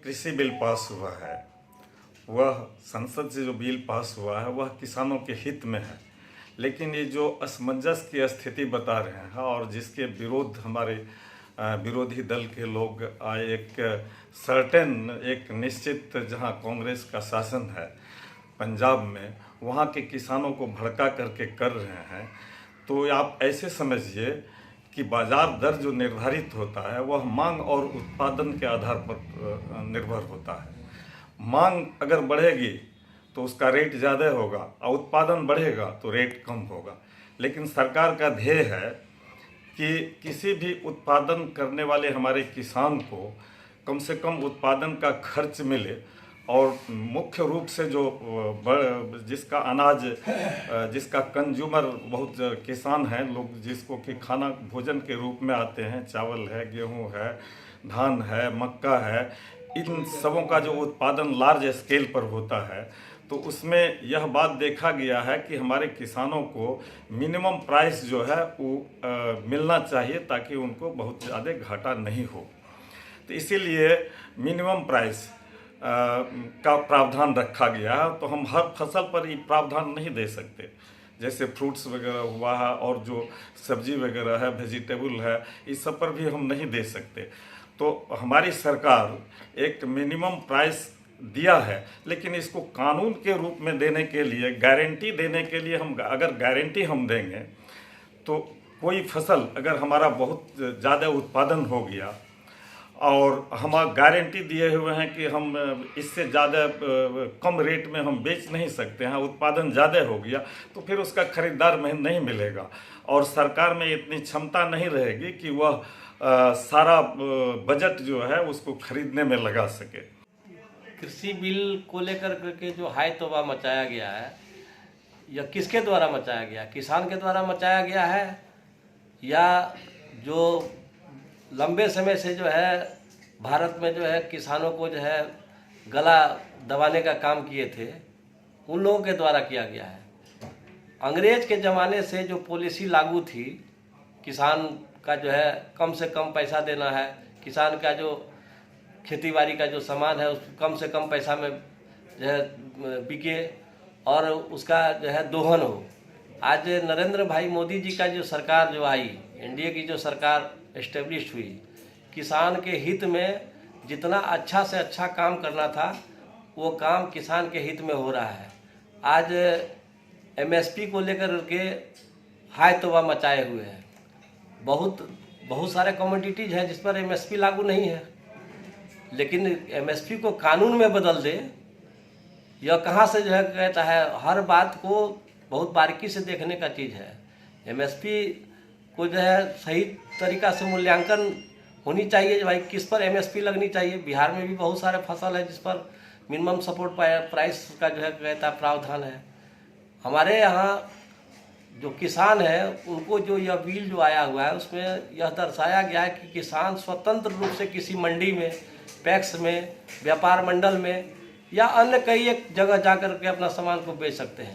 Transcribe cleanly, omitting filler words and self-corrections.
कृषि bill pass हुआ है, वह संसद से जो बिल पास हुआ है वह किसानों के हित में है। लेकिन ये जो असमंजस की स्थिति बता रहे हैं और जिसके विरोध हमारे विरोधी दल के लोग एक सर्टेन एक निश्चित जहां कांग्रेस का शासन है पंजाब में, वहां के किसानों को भड़का करके कर रहे हैं, तो आप ऐसे समझिए कि बाजार दर जो निर्धारित होता है वह मांग और उत्पादन के आधार पर निर्भर होता है। मांग अगर बढ़ेगी तो उसका रेट ज़्यादा होगा और उत्पादन बढ़ेगा तो रेट कम होगा। लेकिन सरकार का ध्येय है कि किसी भी उत्पादन करने वाले हमारे किसान को कम से कम उत्पादन का खर्च मिले और मुख्य रूप से जो जिसका अनाज जिसका कंज्यूमर बहुत किसान हैं लोग, जिसको कि खाना भोजन के रूप में आते हैं, चावल है, गेहूं है, धान है, मक्का है, इन सबों का जो उत्पादन लार्ज स्केल पर होता है, तो उसमें यह बात देखा गया है कि हमारे किसानों को मिनिमम प्राइस जो है वो मिलना चाहिए ताकि उनको बहुत ज़्यादा घाटा नहीं हो। तो इसीलिए मिनिमम प्राइस का प्रावधान रखा गया है। तो हम हर फसल पर ये प्रावधान नहीं दे सकते, जैसे फ्रूट्स वगैरह हुआ है और जो सब्जी वगैरह है, वेजिटेबल है, इस सब पर भी हम नहीं दे सकते। तो हमारी सरकार एक मिनिमम प्राइस दिया है, लेकिन इसको कानून के रूप में देने के लिए, गारंटी देने के लिए, हम अगर गारंटी हम देंगे तो कोई फसल अगर हमारा बहुत ज़्यादा उत्पादन हो गया और हम गारंटी दिए हुए हैं कि हम इससे ज़्यादा कम रेट में हम बेच नहीं सकते हैं, उत्पादन ज़्यादा हो गया, तो फिर उसका खरीदार में नहीं मिलेगा और सरकार में इतनी क्षमता नहीं रहेगी कि वह सारा बजट जो है उसको खरीदने में लगा सके। कृषि बिल को लेकर के जो हाय तौबा मचाया गया है, यह किसके द्वारा मचाया गया? किसान के द्वारा मचाया गया है या जो लंबे समय से जो है भारत में जो है किसानों को जो है गला दबाने का काम किए थे, उन लोगों के द्वारा किया गया है? अंग्रेज के ज़माने से जो पॉलिसी लागू थी, किसान का जो है कम से कम पैसा देना है, किसान का जो खेती बाड़ी का जो सामान है उसको कम से कम पैसा में जो है बिके और उसका जो है दोहन हो। आज नरेंद्र भाई मोदी जी का जो सरकार जो आई, एनडीए की जो सरकार एस्टेब्लिश हुई, किसान के हित में जितना अच्छा से अच्छा काम करना था वो काम किसान के हित में हो रहा है। आज एमएसपी को लेकर के हाय तौबा मचाए हुए हैं। बहुत सारे कमोडिटीज हैं जिस पर एमएसपी लागू नहीं है, लेकिन एमएसपी को कानून में बदल दे, यह कहाँ से जो है कहता है। हर बात को बहुत बारीकी से देखने का चीज़ है। एमएसपी को जो है सही तरीका से मूल्यांकन होनी चाहिए, भाई किस पर एमएसपी लगनी चाहिए। बिहार में भी बहुत सारे फसल है जिस पर मिनिमम सपोर्ट प्राइस का जो है कहता प्रावधान है। हमारे यहाँ जो किसान है उनको जो यह बिल जो आया हुआ है उसमें यह दर्शाया गया है कि किसान स्वतंत्र रूप से किसी मंडी में, पैक्स में, व्यापार मंडल में या अन्य कई एक जगह जा कर के अपना सामान को बेच सकते हैं।